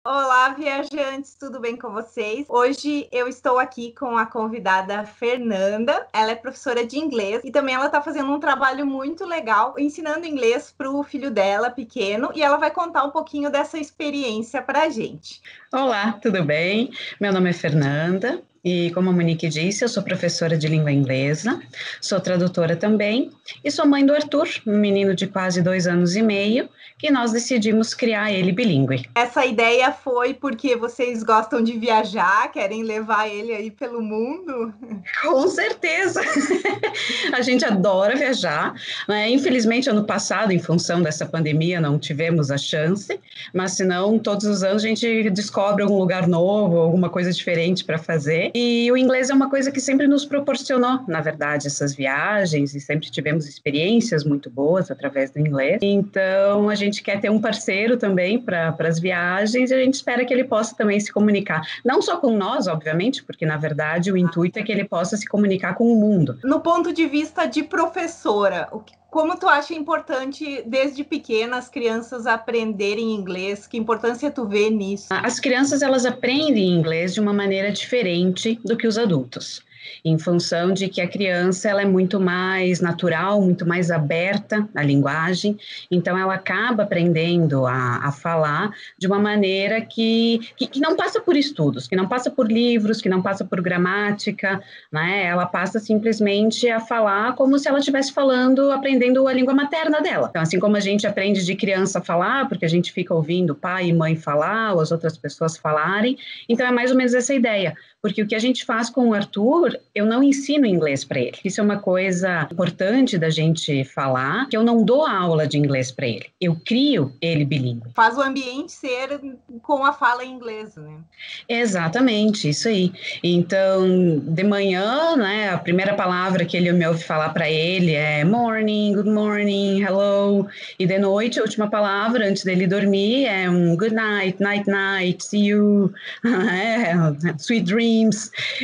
Olá, viajantes, tudo bem com vocês? Hoje eu estou aqui com a convidada Fernanda. Ela é professora de inglês e também ela está fazendo um trabalho muito legal ensinando inglês para o filho dela pequeno e ela vai contar um pouquinho dessa experiência para a gente. Olá, tudo bem? Meu nome é Fernanda e, como a Monique disse, eu sou professora de língua inglesa, sou tradutora também e sou mãe do Arthur, um menino de quase 2 anos e meio, que nós decidimos criar ele bilíngue. Essa ideia foi porque vocês gostam de viajar, querem levar ele aí pelo mundo? Com certeza! A gente adora viajar, né? Infelizmente, ano passado, em função dessa pandemia, não tivemos a chance, mas senão, todos os anos a gente descobre algum lugar novo, alguma coisa diferente para fazer. E o inglês é uma coisa que sempre nos proporcionou, na verdade, essas viagens, e sempre tivemos experiências muito boas através do inglês. Então, a gente quer ter um parceiro também para as viagens e a gente espera que ele possa também se comunicar, não só com nós, obviamente, porque, na verdade, o intuito é que ele possa se comunicar com o mundo. No ponto de vista de professora, como tu acha importante, desde pequena, as crianças aprenderem inglês? Que importância tu vê nisso? As crianças, elas aprendem inglês de uma maneira diferente do que os adultos, em função de que a criança ela é muito mais natural, muito mais aberta à linguagem, então ela acaba aprendendo a falar de uma maneira que não passa por estudos, que não passa por livros, que não passa por gramática, né? Ela passa simplesmente a falar como se ela estivesse falando, aprendendo a língua materna dela. Então, assim como a gente aprende de criança a falar, porque a gente fica ouvindo pai e mãe falar, ou as outras pessoas falarem, então é mais ou menos essa ideia. Porque o que a gente faz com o Arthur, eu não ensino inglês para ele. Isso é uma coisa importante da gente falar, que eu não dou aula de inglês para ele. Eu crio ele bilíngue. Faz o ambiente ser com a fala em inglês, né? Exatamente, isso aí. Então, de manhã, né, a primeira palavra que ele me ouve falar para ele é morning, good morning, hello. E de noite, a última palavra, antes dele dormir, é um good night, night, night, see you, sweet dreams.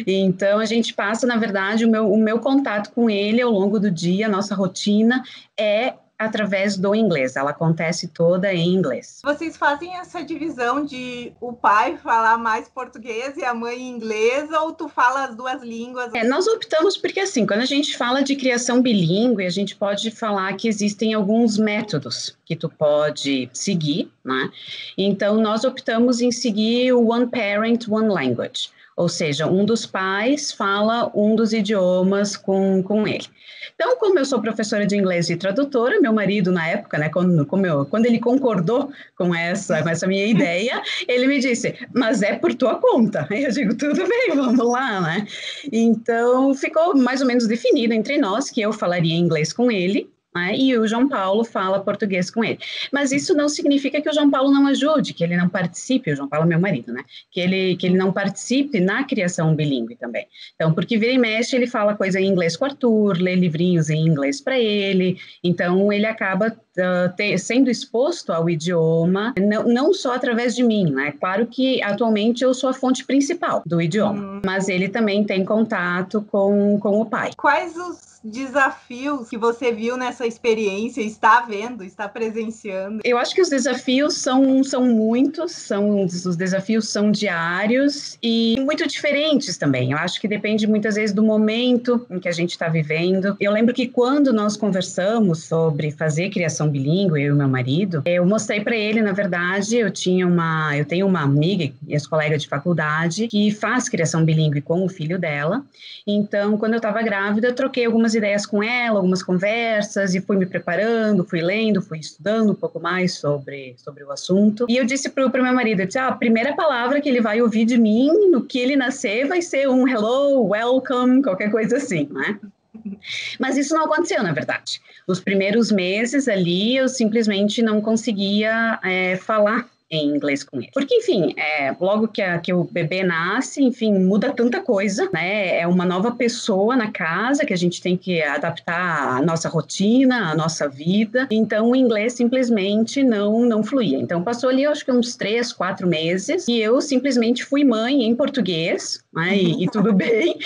Então, a gente passa, na verdade, o meu contato com ele ao longo do dia, a nossa rotina é através do inglês, ela acontece toda em inglês. Vocês fazem essa divisão de o pai falar mais português e a mãe inglês, ou tu fala as duas línguas? Nós optamos porque, assim, quando a gente fala de criação bilíngue, a gente pode falar que existem alguns métodos que tu pode seguir, né? Então, nós optamos em seguir o One Parent, One Language. Ou seja, um dos pais fala um dos idiomas com ele. Então, como eu sou professora de inglês e tradutora, meu marido, na época, né, quando ele concordou com essa minha ideia, ele me disse, mas é por tua conta. Aí eu digo, tudo bem, vamos lá, né? Então, ficou mais ou menos definido entre nós que eu falaria inglês com ele, né, e o João Paulo fala português com ele. Mas isso não significa que o João Paulo não ajude, que ele não participe, o João Paulo é meu marido, né? Que ele não participe na criação bilíngue também. Então, porque vira e mexe, ele fala coisa em inglês com o Arthur, lê livrinhos em inglês para ele, então ele acaba sendo exposto ao idioma, não só através de mim, né? Claro que atualmente eu sou a fonte principal do idioma, mas ele também tem contato com o pai. Quais os desafios que você viu nessa experiência, está vendo, está presenciando? Eu acho que os desafios são muitos, os desafios são diários e muito diferentes também. Eu acho que depende muitas vezes do momento em que a gente está vivendo. Eu lembro que quando nós conversamos sobre fazer criação bilíngue, eu e meu marido, eu mostrei para ele, na verdade, eu tenho uma amiga, ex-colega de faculdade, que faz criação bilíngue com o filho dela. Então, quando eu estava grávida, eu troquei algumas ideias com ela, algumas conversas, e fui me preparando, fui lendo, fui estudando um pouco mais sobre o assunto. E eu disse para o meu marido, eu disse, a primeira palavra que ele vai ouvir de mim, no que ele nascer, vai ser um hello, welcome, qualquer coisa assim, né? Mas isso não aconteceu, na verdade. Os primeiros meses ali, eu simplesmente não conseguia falar em inglês com ele. Porque, enfim, logo que o bebê nasce, enfim, muda tanta coisa, né? É uma nova pessoa na casa que a gente tem que adaptar a nossa rotina, a nossa vida. Então, o inglês simplesmente não fluía. Então, passou ali, acho que uns 3, 4 meses e eu simplesmente fui mãe em português, né? E tudo bem.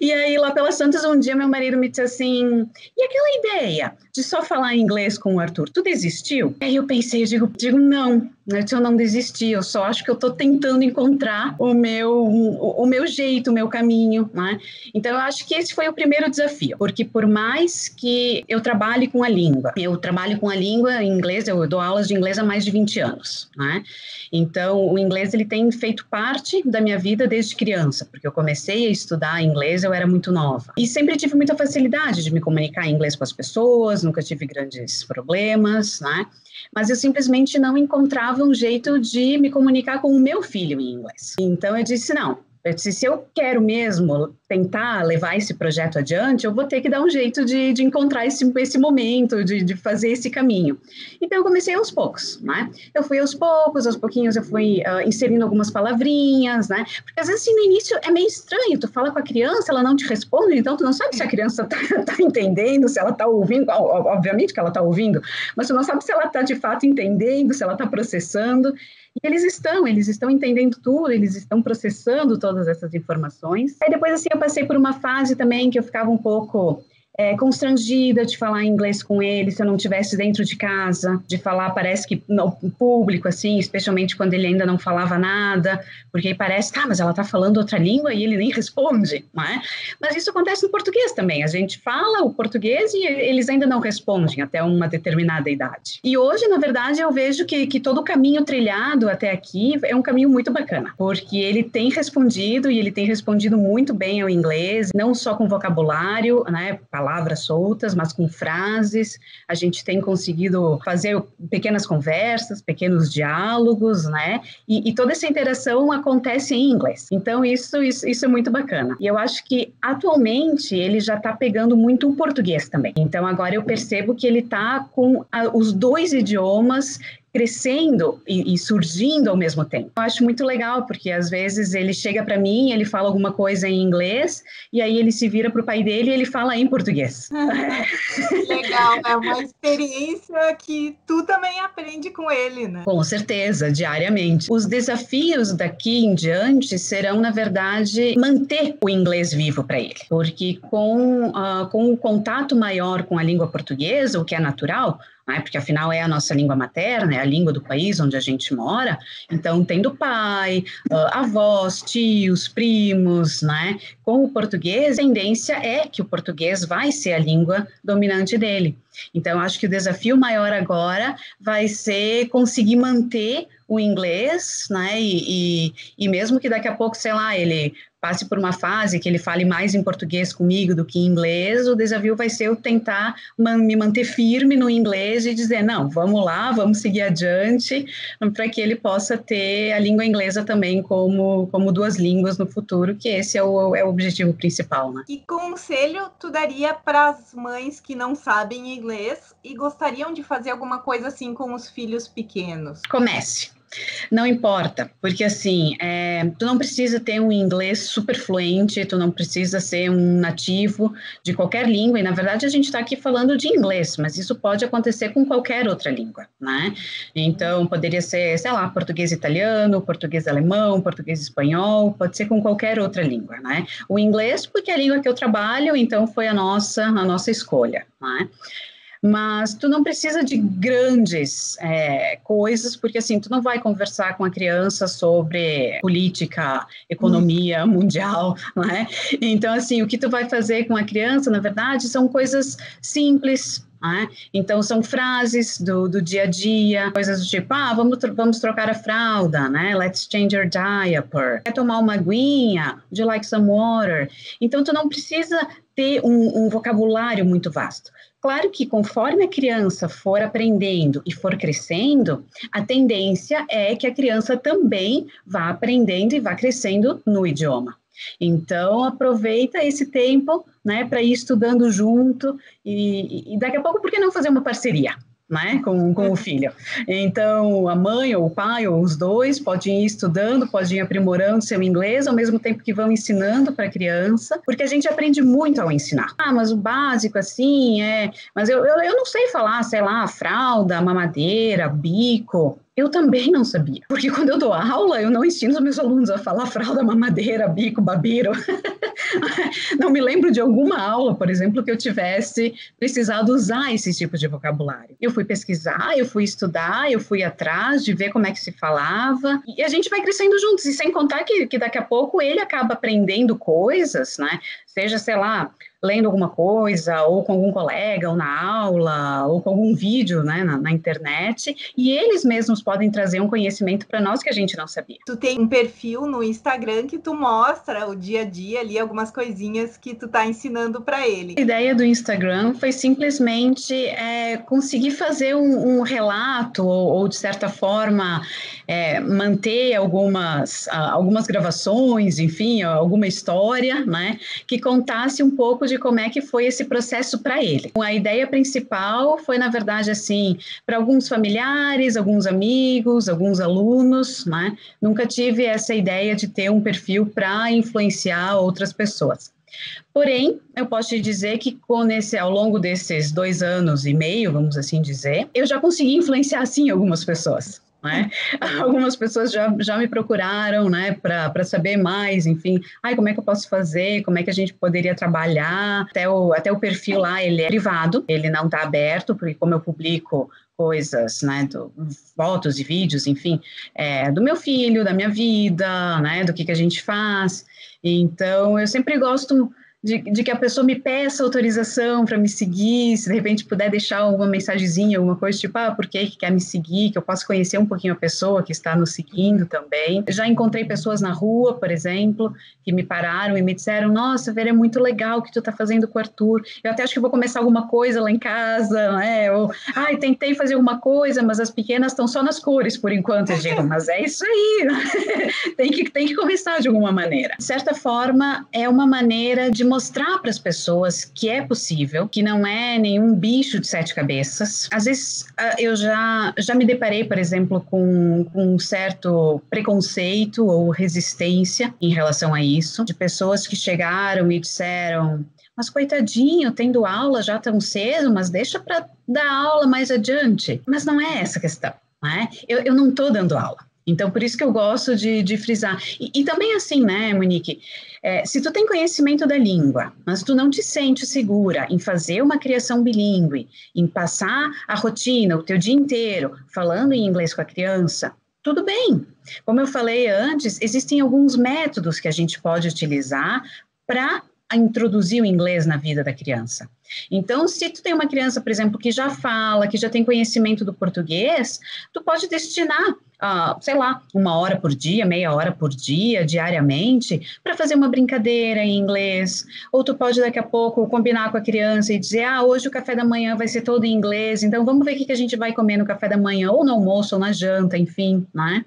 E aí, lá pelas tantas, um dia meu marido me disse assim, e aquela ideia de só falar inglês com o Arthur, tu desistiu? Aí eu pensei, eu digo, não, eu não desisti, eu só acho que eu estou tentando encontrar o meu jeito, o meu caminho, né? Então, eu acho que esse foi o primeiro desafio, porque por mais que eu trabalhe com a língua, eu trabalho com a língua em inglês, eu dou aulas de inglês há mais de 20 anos, né? Então, o inglês, ele tem feito parte da minha vida desde criança, porque eu comecei a estudar inglês, eu era muito nova. E sempre tive muita facilidade de me comunicar em inglês com as pessoas, nunca tive grandes problemas, né? Mas eu simplesmente não encontrava um jeito de me comunicar com o meu filho em inglês. Então, eu disse, não. Se eu quero mesmo tentar levar esse projeto adiante, eu vou ter que dar um jeito de encontrar esse momento, de fazer esse caminho. Então, eu comecei aos poucos, né? Eu fui aos pouquinhos eu fui inserindo algumas palavrinhas, né? Porque, às vezes, assim, no início é meio estranho, tu fala com a criança, ela não te responde, então tu não sabe se a criança tá entendendo, se ela tá ouvindo, obviamente que ela tá ouvindo, mas tu não sabe se ela tá, de fato, entendendo, se ela tá processando. E eles estão entendendo tudo, eles estão processando todas essas informações. Aí depois, assim, eu passei por uma fase também que eu ficava um pouco constrangida de falar inglês com ele, se eu não estivesse dentro de casa, de falar, parece que no público, assim, especialmente quando ele ainda não falava nada, porque aí parece, mas ela está falando outra língua e ele nem responde, não é? Mas isso acontece no português também, a gente fala o português e eles ainda não respondem até uma determinada idade. E hoje, na verdade, eu vejo que todo o caminho trilhado até aqui é um caminho muito bacana, porque ele tem respondido e ele tem respondido muito bem ao inglês, não só com vocabulário, né, palavras soltas, mas com frases. A gente tem conseguido fazer pequenas conversas, pequenos diálogos, né? E toda essa interação acontece em inglês. Então, isso é muito bacana. E eu acho que, atualmente, ele já está pegando muito o português também. Então, agora eu percebo que ele está com os dois idiomas crescendo e surgindo ao mesmo tempo. Eu acho muito legal, porque às vezes ele chega para mim, ele fala alguma coisa em inglês, e aí ele se vira para o pai dele e ele fala em português. Legal, é uma experiência que tu também aprende com ele, né? Com certeza, diariamente. Os desafios daqui em diante serão, na verdade, manter o inglês vivo para ele, porque com o contato maior com a língua portuguesa, o que é natural, né? Porque afinal é a nossa língua materna, é a língua do país onde a gente mora, então tendo pai, avós, tios, primos, né? Com o português, a tendência é que o português vai ser a língua dominante dele. Então, acho que o desafio maior agora vai ser conseguir manter o inglês, né? E mesmo que daqui a pouco, sei lá, ele passe por uma fase que ele fale mais em português comigo do que em inglês, o desafio vai ser eu tentar me manter firme no inglês e dizer, não, vamos lá, vamos seguir adiante, para que ele possa ter a língua inglesa também como duas línguas no futuro, que esse é o objetivo principal, né? Que conselho tu daria para as mães que não sabem inglês e gostariam de fazer alguma coisa assim com os filhos pequenos? Comece. Não importa, porque assim, tu não precisa ter um inglês super fluente, tu não precisa ser um nativo de qualquer língua, e na verdade a gente está aqui falando de inglês, mas isso pode acontecer com qualquer outra língua, né? Então, poderia ser, sei lá, português italiano, português alemão, português espanhol, pode ser com qualquer outra língua, né? O inglês, porque é a língua que eu trabalho, então foi a nossa escolha, né? Mas tu não precisa de grandes coisas, porque assim, tu não vai conversar com a criança sobre política, economia mundial, né? Então, assim, o que tu vai fazer com a criança, na verdade, são coisas simples, né? Então, são frases do dia a dia, coisas do tipo, vamos trocar a fralda, né? Let's change your diaper. Quer tomar uma aguinha? Would you like some water? Então, tu não precisa ter um vocabulário muito vasto. Claro que conforme a criança for aprendendo e for crescendo, a tendência é que a criança também vá aprendendo e vá crescendo no idioma. Então, aproveita esse tempo, né, para ir estudando junto e daqui a pouco, por que não fazer uma parceria? Né, com o filho. Então, a mãe ou o pai ou os dois podem ir estudando, podem ir aprimorando seu inglês ao mesmo tempo que vão ensinando para a criança, porque a gente aprende muito ao ensinar. Mas o básico assim mas eu não sei falar, sei lá, fralda, mamadeira, bico. Eu também não sabia, porque quando eu dou aula, eu não ensino os meus alunos a falar fralda, mamadeira, bico, babiro. Não me lembro de alguma aula, por exemplo, que eu tivesse precisado usar esse tipo de vocabulário. Eu fui pesquisar, eu fui estudar, eu fui atrás de ver como é que se falava, e a gente vai crescendo juntos, e sem contar que daqui a pouco ele acaba aprendendo coisas, né? Seja, sei lá, lendo alguma coisa, ou com algum colega, ou na aula, ou com algum vídeo, né, na internet, e eles mesmos podem trazer um conhecimento para nós que a gente não sabia. Tu tem um perfil no Instagram que tu mostra o dia a dia ali, algumas coisinhas que tu tá ensinando para ele. A ideia do Instagram foi simplesmente conseguir fazer um relato, ou de certa forma, manter algumas gravações, enfim, alguma história, né, que contasse um pouco de como é que foi esse processo para ele. A ideia principal foi, na verdade, assim, para alguns familiares, alguns amigos, alguns alunos, né? Nunca tive essa ideia de ter um perfil para influenciar outras pessoas. Porém, eu posso te dizer que ao longo desses 2 anos e meio, vamos assim dizer, eu já consegui influenciar, sim, algumas pessoas. Né? Algumas pessoas já me procuraram, né, para saber mais, enfim, como é que eu posso fazer, como é que a gente poderia trabalhar, até o perfil lá, ele é privado, ele não está aberto, porque como eu publico coisas, né, fotos e vídeos, enfim, do meu filho, da minha vida, né, do que a gente faz, então eu sempre gosto de que a pessoa me peça autorização para me seguir, se de repente puder deixar alguma mensagenzinha, alguma coisa tipo, por que quer me seguir, que eu possa conhecer um pouquinho a pessoa que está nos seguindo também. Já encontrei pessoas na rua, por exemplo, que me pararam e me disseram, nossa, Vera, é muito legal o que tu está fazendo com o Arthur, eu até acho que vou começar alguma coisa lá em casa, né? Ou, tentei fazer alguma coisa, mas as pequenas estão só nas cores por enquanto. Eu digo, mas é isso aí, tem que começar de alguma maneira. De certa forma, é uma maneira de mostrar para as pessoas que é possível, que não é nenhum bicho de 7 cabeças. Às vezes eu já me deparei, por exemplo, com um certo preconceito ou resistência em relação a isso, de pessoas que chegaram e disseram, mas coitadinho, tendo aula já tão cedo, mas deixa para dar aula mais adiante. Mas não é essa a questão, né? Eu não estou dando aula. Então, por isso que eu gosto de frisar. E também assim, né, Monique? Se tu tem conhecimento da língua, mas tu não te sente segura em fazer uma criação bilíngue, em passar a rotina, o teu dia inteiro, falando em inglês com a criança, tudo bem. Como eu falei antes, existem alguns métodos que a gente pode utilizar para introduzir o inglês na vida da criança. Então, se tu tem uma criança, por exemplo, que já fala, que já tem conhecimento do português, tu pode destinar, sei lá, 1 hora por dia, meia hora por dia, diariamente, para fazer uma brincadeira em inglês, ou tu pode daqui a pouco combinar com a criança e dizer, hoje o café da manhã vai ser todo em inglês, então vamos ver o que a gente vai comer no café da manhã, ou no almoço, ou na janta, enfim, né?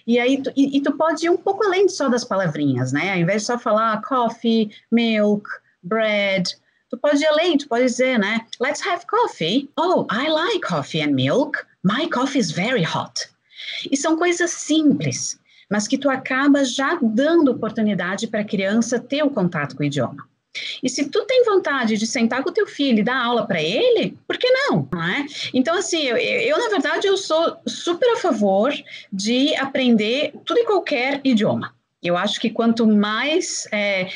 E aí, tu pode ir um pouco além só das palavrinhas, né? Ao invés de só falar coffee, milk, bread, tu pode ir além, tu pode dizer, né? Let's have coffee. Oh, I like coffee and milk. My coffee is very hot. E são coisas simples, mas que tu acaba já dando oportunidade para a criança ter o contato com o idioma. E se tu tem vontade de sentar com o teu filho e dar aula para ele, por que não? Não é? Então, assim, eu, na verdade, eu sou super a favor de aprender tudo e qualquer idioma. Eu acho que quanto mais,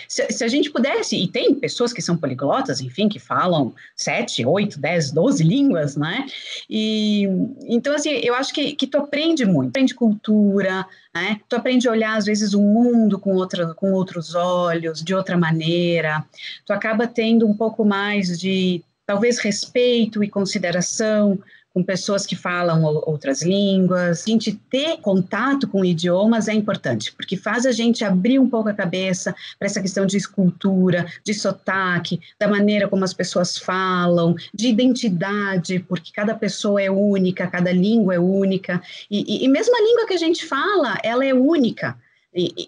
se a gente pudesse, e tem pessoas que são poliglotas, enfim, que falam 7, 8, 10, 12 línguas, né? E, então, assim, eu acho que tu aprende muito, aprende cultura, né? Tu aprende a olhar, às vezes, o mundo com outros olhos, de outra maneira, tu acaba tendo um pouco mais de, talvez, respeito e consideração com pessoas que falam outras línguas. A gente ter contato com idiomas é importante, porque faz a gente abrir um pouco a cabeça para essa questão de escultura, de sotaque, da maneira como as pessoas falam, de identidade, porque cada pessoa é única, cada língua é única, e mesmo a língua que a gente fala, ela é única.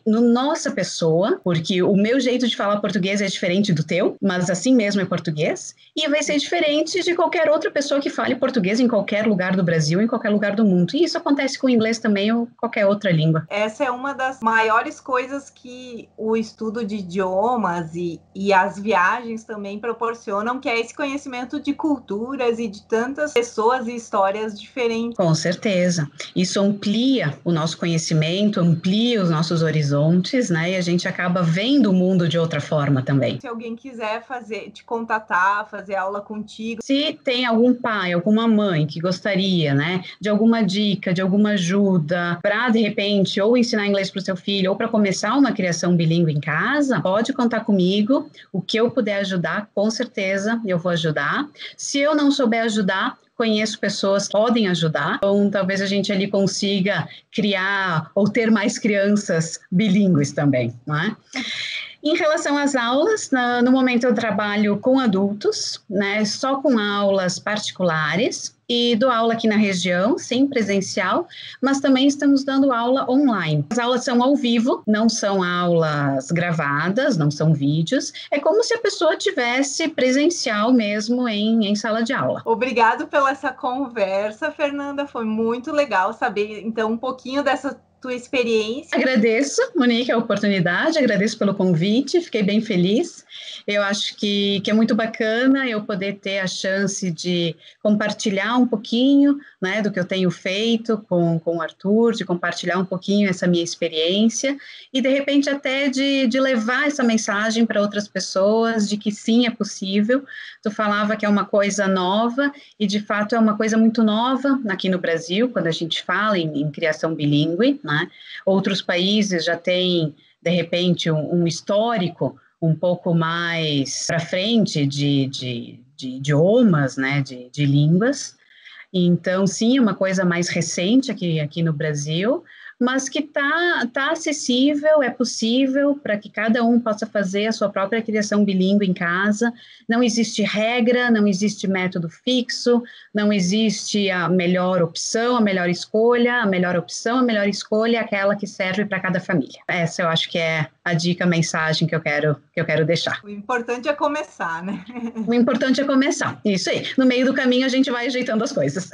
Nossa pessoa, porque o meu jeito de falar português é diferente do teu, mas assim mesmo é português, e vai ser diferente de qualquer outra pessoa que fale português em qualquer lugar do Brasil, em qualquer lugar do mundo. E isso acontece com o inglês também ou qualquer outra língua. Essa é uma das maiores coisas que o estudo de idiomas e as viagens também proporcionam, que é esse conhecimento de culturas e de tantas pessoas e histórias diferentes. Com certeza. Isso amplia o nosso conhecimento, amplia os nossos nossos horizontes, né? E a gente acaba vendo o mundo de outra forma também. Se alguém quiser te contatar, fazer aula contigo. Se tem algum pai, alguma mãe que gostaria, né, de alguma dica, de alguma ajuda para, de repente, ou ensinar inglês para o seu filho, ou para começar uma criação bilíngue em casa, pode contar comigo. O que eu puder ajudar, com certeza eu vou ajudar. Se eu não souber ajudar, conheço pessoas que podem ajudar, então talvez a gente ali consiga criar ou ter mais crianças bilíngues também, não é? Em relação às aulas, no momento eu trabalho com adultos, né, só com aulas particulares, e dou aula aqui na região, sim, presencial, mas também estamos dando aula online. As aulas são ao vivo, não são aulas gravadas, não são vídeos, é como se a pessoa tivesse presencial mesmo em sala de aula. Obrigado pela essa conversa, Fernanda, foi muito legal saber, então, um pouquinho dessa tua experiência. Agradeço, Monique, a oportunidade, agradeço pelo convite, fiquei bem feliz. Eu acho que é muito bacana eu poder ter a chance de compartilhar um pouquinho, né, do que eu tenho feito com o Arthur, de compartilhar um pouquinho essa minha experiência e, de repente, até de levar essa mensagem para outras pessoas de que sim, é possível. Tu falava que é uma coisa nova e, de fato, é uma coisa muito nova aqui no Brasil, quando a gente fala em criação bilíngue, né? Outros países já têm, de repente, um histórico um pouco mais para frente de idiomas, né, de línguas. Então, sim, é uma coisa mais recente aqui no Brasil, mas que tá acessível, é possível para que cada um possa fazer a sua própria criação bilíngue em casa. Não existe regra, não existe método fixo, não existe a melhor opção, a melhor escolha, a melhor opção, a melhor escolha é aquela que serve para cada família. Essa eu acho que é a dica, a mensagem que eu quero deixar. O importante é começar, né? O importante é começar, isso aí. No meio do caminho a gente vai ajeitando as coisas.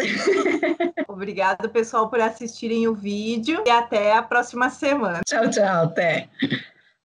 Obrigada, pessoal, por assistirem o vídeo e até a próxima semana. Tchau, tchau, até.